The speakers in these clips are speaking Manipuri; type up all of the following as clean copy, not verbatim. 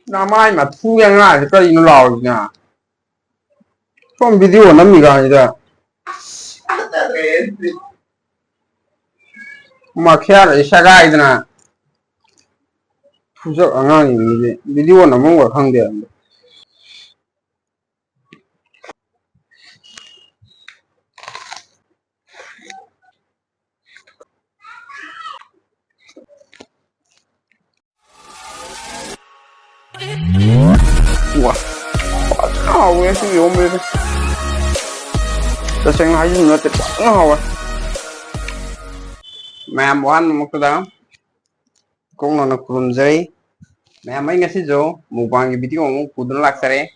Namai mà thu yang nga thì cái nó lòi nha. Không video nó mì gà gì đó. Mà kia là sa gai đó nè. Thu giấc ở ngang gì video nó mong vào không được. Wow. Wow, cái gì không biết. Tôi xem hai gì nữa thì quá ngầu. Mẹ muốn một cái đó. Cũng là nó cuốn dây. Mẹ mấy ngày xí dỗ. Mukbang cái video cũng cuốn lạc sare.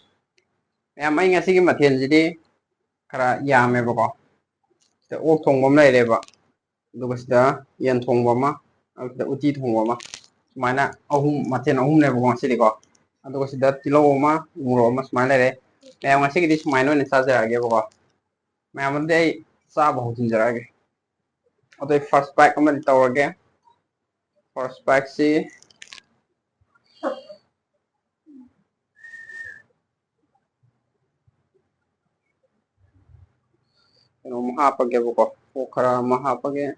Mẹ mấy ngày xí cái mặt thiên gì đi. Khá ya mẹ bà có. Thì ốc thông bấm này đây bà. Lúc đó yên thông bấm á. Uti thông bấm á. Mana ahum matchen ahum ne bong sili ko ado sida tilo ma uro ma smile re me ngasi ki dis maino ne sa jara ge bo me amande sa bahut din jara ge ado first pack am ta ge first pack si no ma pa ge bo ko khara ma pa ge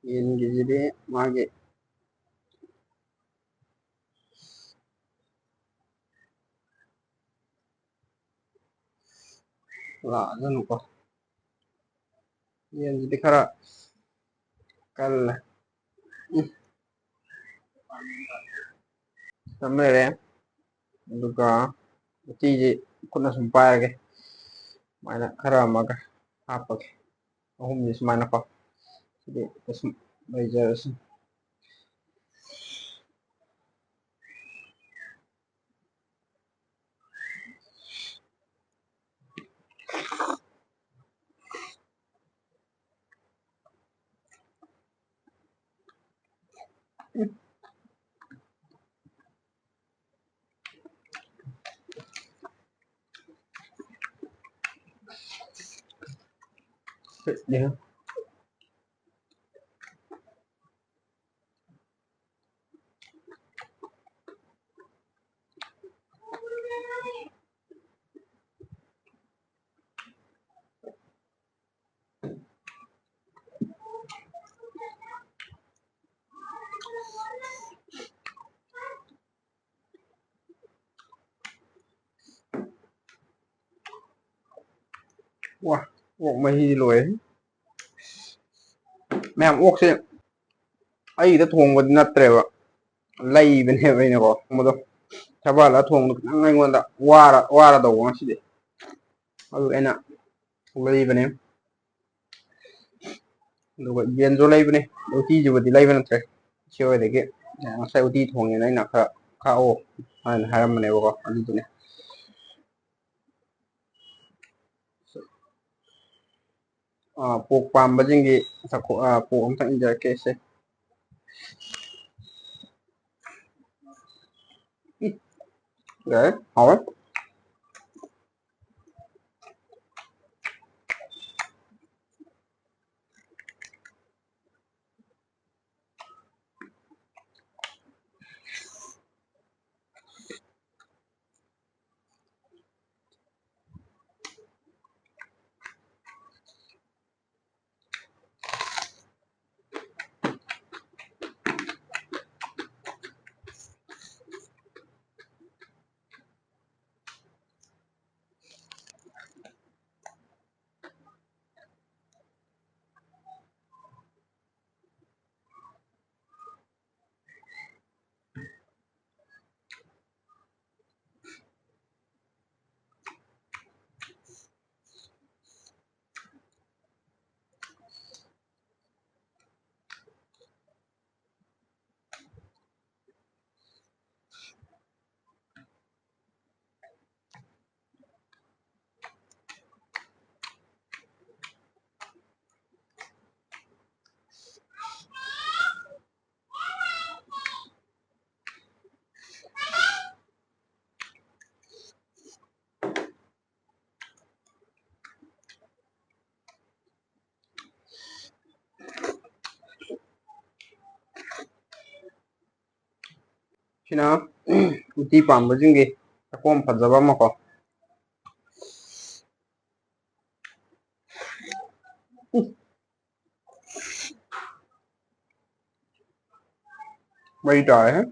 yin ge jide ma ge la janu ko yin jide khara kal tamere duga ti ji kuna sum pa ge mana khara ma ga apa ge ahum ni mana ko jadi kesum belajar sih dia wah ốc mày lùi mẹ ốc xí ai đã thùng vào nát rồi lay bên hệ bên này có một đâu theo bà là thùng được ngay ngon đã qua là đầu ngon xí đấy anh ạ lay bên em rồi biến rồi lay bên này đôi khi dù đi lay bên này chơi để cái sai đi thùng này nè khá ô hai hai này có anh đi này pok pam bajingi sako pok am tang inja kese đấy hỏi ꯁꯤꯅ ꯎꯇꯤ ꯄꯥꯝꯕꯁꯤꯡꯒꯤ ꯆꯥꯛꯈꯣꯝ ꯐꯖꯕ ꯑꯃꯀꯣ ꯃꯩ ꯇꯥꯔꯦꯍꯦ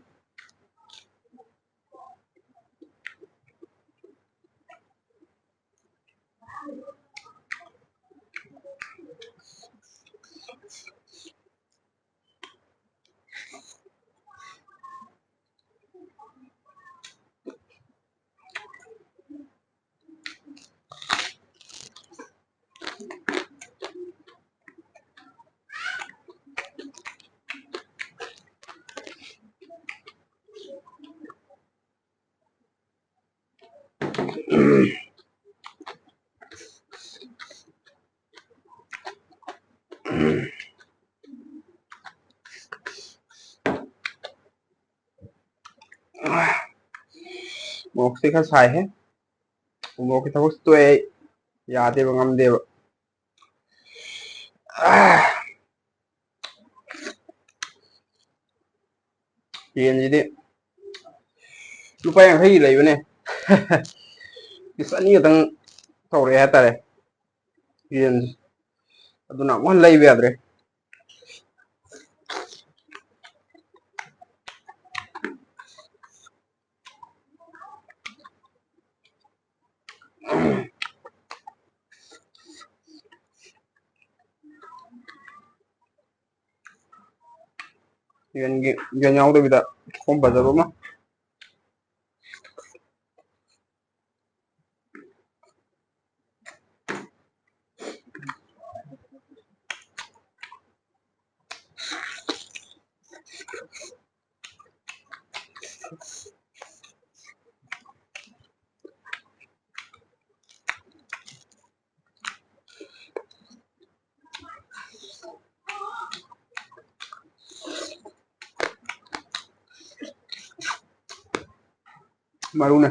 ꯃꯣꯔꯣꯛꯁꯦ ꯈꯔ ꯁꯥꯏꯍꯦ ꯃꯣꯔꯣꯛꯀꯤ ꯊꯕꯛꯁꯦ ꯇꯣꯛꯑꯦ ꯑꯩ ꯌꯥꯗꯦꯕ ꯉꯝꯗꯦꯕ ꯌꯦꯟꯁꯤꯗꯤ ꯂꯨꯄꯥ 50ꯒꯤ ꯂꯩꯕꯅꯦ ꯄꯤꯁ ꯑꯅꯤ ꯈꯛꯇꯪ ꯇꯧꯔꯛꯑꯦ ꯍꯥꯏꯇꯥꯔꯦ ꯌꯦꯟꯁꯦ ꯑꯗꯨꯅ ꯑꯃꯨꯛ ꯍꯟꯅ ꯂꯩꯕ ꯌꯥꯗ꯭ꯔꯦ ꯌꯦꯟ ꯌꯥꯎꯗꯕꯤꯗ ꯆꯥꯛꯈꯣꯝ ꯐꯖꯕ ꯑꯃ ꯃꯔꯨꯅꯦ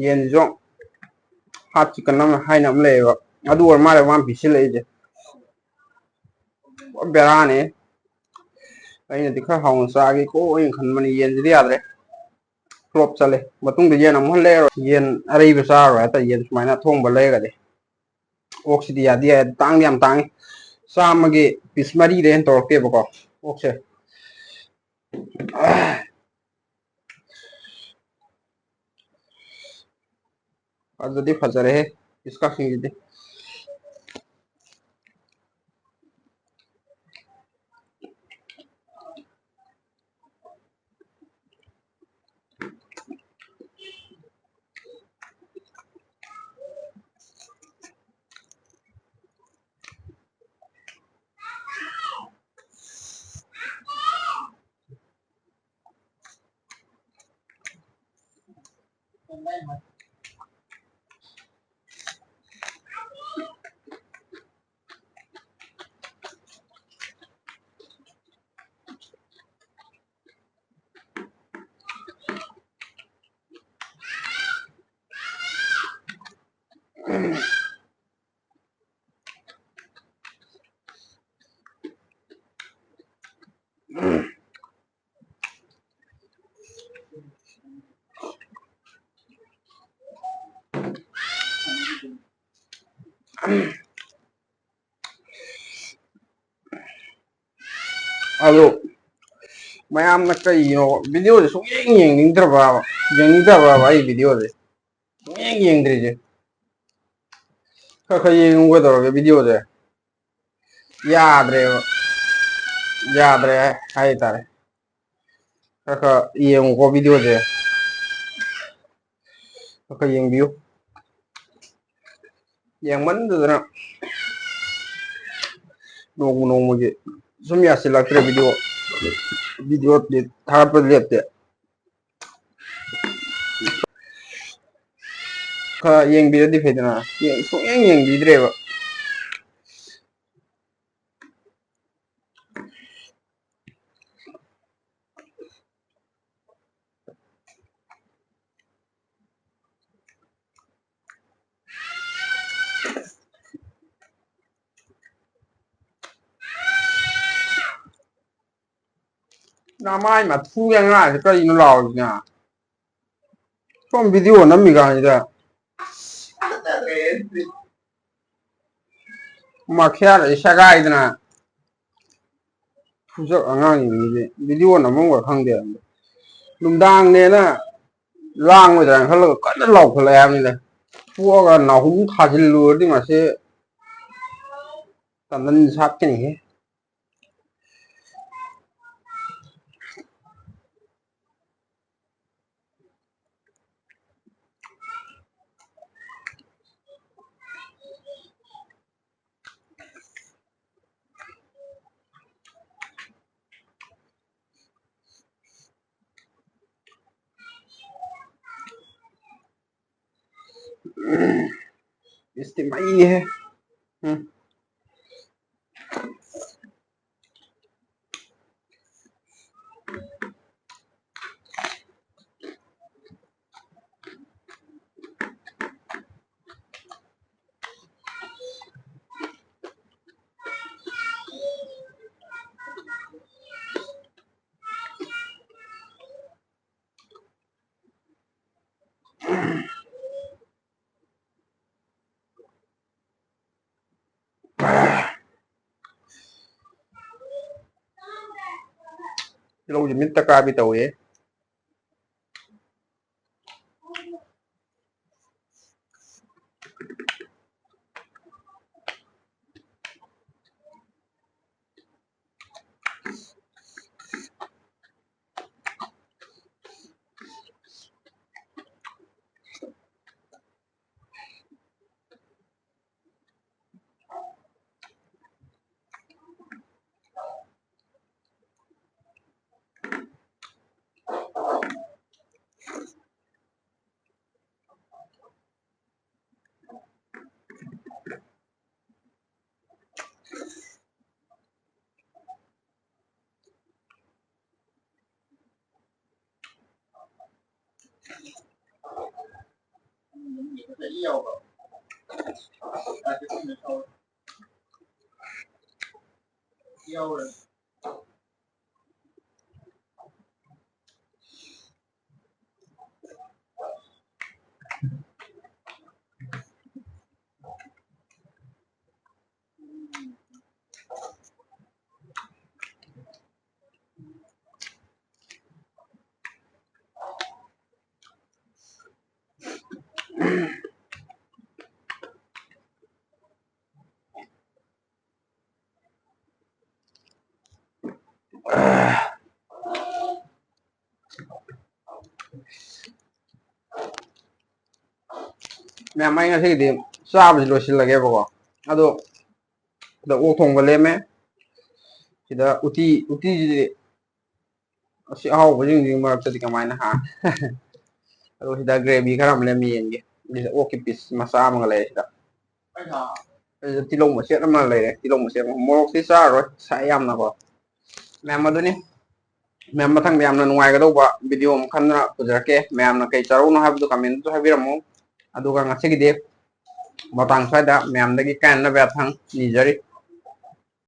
ꯌꯦꯟꯁꯤꯁꯨ ꯍꯥꯞ ꯆꯤꯛꯀꯟ ꯑꯃ ꯍꯥꯏꯅ ꯑꯃ ꯂꯩꯌꯦꯕ ꯑꯗꯨ ꯑꯣꯏꯔ ꯃꯥꯜꯂꯦ ꯃꯥꯅ ꯄꯤꯁꯤꯜꯂꯛꯏꯁꯦ ꯕꯦꯔꯥꯅꯦ ꯑꯩꯅꯗꯤ ꯈꯔ ꯍꯥꯎꯅ ꯆꯥꯒꯦꯀꯣ ꯈꯟꯕꯅꯤ ꯌꯦꯟꯁꯤꯗꯤ ꯌꯥꯗ꯭ꯔꯦ ꯐ꯭ꯂꯣꯞ ꯆꯠꯂꯦ ꯃꯇꯨꯡꯗ ꯌꯦꯟ ꯑꯃꯨꯛ ꯍꯟꯅ ꯂꯩꯔꯔꯣꯏ ꯌꯦꯟ ꯑꯔꯩꯕ ꯆꯥꯔꯔꯣꯏ ꯍꯥꯏꯇꯥꯔꯦ ꯌꯦꯟ ꯁꯨꯃꯥꯏꯅ ꯑꯊꯣꯡꯕ ꯂꯩꯔꯒꯗꯤ ꯑꯣꯛꯁꯤꯗꯤ ꯌꯥꯗꯤ ꯌꯥꯏ ꯇꯥꯡꯗꯤ ꯌꯥꯝ ꯇꯥꯡꯉꯤ ꯆꯥꯝꯃꯒꯤ ꯄꯤꯁ 4ꯗꯩ ꯍꯦꯟꯅ ꯇꯧꯔꯛꯇꯦꯕꯀꯣ ꯑꯣꯛꯁꯦ ꯑꯗꯨꯗꯤ ꯐꯖꯔꯦꯍꯦ ꯄꯤꯁ ꯀꯛꯆꯤꯡꯁꯤꯗꯤ ꯑꯗꯣ ꯃꯌꯥꯝꯅ ꯀꯩꯒꯤꯅꯣ ꯚꯤꯗꯤꯑꯣꯁꯦ ꯁꯨꯡꯌꯦꯡ ꯌꯦꯡꯅꯤꯡꯗꯕ꯭ꯔꯕ ꯑꯩ ꯚꯤꯗꯤꯑꯣꯁꯦ ꯁꯨꯡꯌꯦꯡ ꯌꯦꯡꯗ꯭ꯔꯤꯁꯦ ꯈꯔ ꯈꯔ ꯌꯦꯡꯉꯨꯒꯗꯧꯔꯒꯦ ꯚꯤꯗꯤꯑꯣꯁꯦ ꯌꯥꯗ꯭ꯔꯦꯕ ꯌꯥꯗ꯭ꯔꯦ ꯍꯥꯏꯇꯥꯔꯦ ꯈꯔ ꯈꯔ ꯌꯦꯡꯉꯨꯀꯣ ꯚꯤꯗꯤꯑꯣꯁꯦ ꯈꯔ ꯈꯔ ꯌꯦꯡꯕꯤꯌꯨ ꯌꯦꯡꯃꯟꯗꯗꯅ ꯅꯣꯡꯃꯒꯤ ꯁꯨꯝ ꯌꯥꯁꯤꯜꯂꯛꯇ꯭ꯔꯦ ꯚꯤꯗꯤꯑꯣ ꯊꯥꯒꯠꯄ ꯂꯦꯞꯇꯦ ꯈꯔ ꯌꯦꯡꯕꯤꯔꯗꯤ ꯐꯩꯗꯅ ꯁꯨꯡꯌꯦꯡ ꯌꯦꯡꯕꯤꯗ꯭ꯔꯦꯕ ꯅꯃꯥꯏ ꯃꯊꯨ ꯌꯥꯉꯥꯡꯁꯦ ꯀꯔꯤꯅꯣ ꯂꯥꯎꯔꯤꯁꯤꯅ ꯁꯣꯝ ꯚꯤꯗꯤꯑꯣ ꯅꯝꯃꯤꯀꯥꯟꯁꯤꯗ ꯃꯈ꯭ꯌꯥꯔ ꯁꯦꯒꯥꯏꯗꯅ ꯐꯨꯖꯛ ꯑꯉꯥꯡꯁꯤꯡꯁꯤꯗꯤ ꯚꯤꯗꯤꯑꯣ ꯅꯝꯃꯝꯒ ꯈꯪꯗꯦ ꯅꯨꯡꯗꯥꯡꯅꯦꯅ ꯂꯥꯡꯉꯣꯏꯗ꯭ꯔꯥꯅ ꯈꯜꯂꯒ ꯀꯟꯅ ꯂꯥꯎꯈꯠꯂꯛꯑꯦ ꯍꯥꯏꯕꯅꯤꯗ ꯊꯣꯛꯑꯒ ꯅꯥꯍꯨꯝ ꯊꯥꯖꯤꯜꯂꯨꯔꯗꯤ ꯃꯁꯤ ꯇꯟꯗꯟ ꯁꯥꯠꯀꯅꯤꯍꯦ इसकी मई है लोग मित्र का भी तो है मैं मैं ngasi चाबस लोसिलगेबको अदो द ओक थोंबा लेमे सिदा उटी असी हाउबजिंग मरक्तदि कमायना हा अदो सिदा ग्रेवी खरा हम लेमे येंगे दिस ओक की पीस मसा अमगा ले सिदा तिलो मसेट अमा लेरे तिलो मसेट मोरok si चारो सा यामना को मैम अदुनी मैम मथंग यामना नुंगाइगदौबा वीडियो अम खन्ना पुजरके मैमना कई चारोनो हाबदो कमेंट तो हाबिरमो अदुगा ngasi gide matang saida ma'am दगी कान ना ब्याथंग निजरी